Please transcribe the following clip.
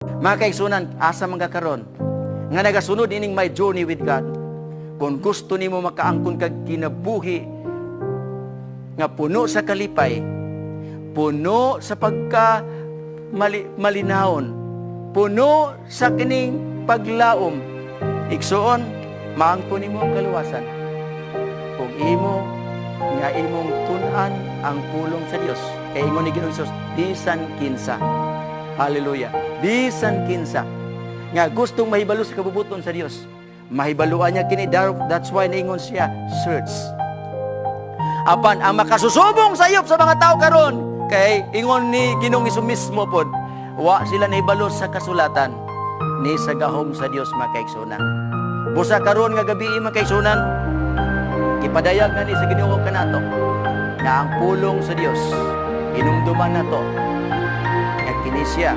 Mga kaigsunan, asa mga karon nga nagasunod ining my journey with God. Kung gusto nimo makaangkon kag kinabuhi nga puno sa kalipay, puno sa pagka malinawon, puno sa kining paglaom, igsuon, maangkon nimo ang kaluwasan. Kung imo nga imong tun-an ang pulong sa Dios, kay ingon ni Ginoong Hesus, bisan kinsa. Hallelujah. Bisan kinsa nga gustong mahibalo sa kabubuton sa Dios, mahibaluan niya kini. That's why naingon siya, search. Apan ang makasusubong sayop sa mga tao karon, kay ingon ni Ginoong Hesus mismo pod, wa sila nahibalo sa kasulatan ni sa gahom sa Dios, mga kaigsunan. Busa karon nga gabi, mga kaigsunan, ipadayag na ni sa Ginoo kanato na ang pulong sa Dios inumduman nato nga kini siya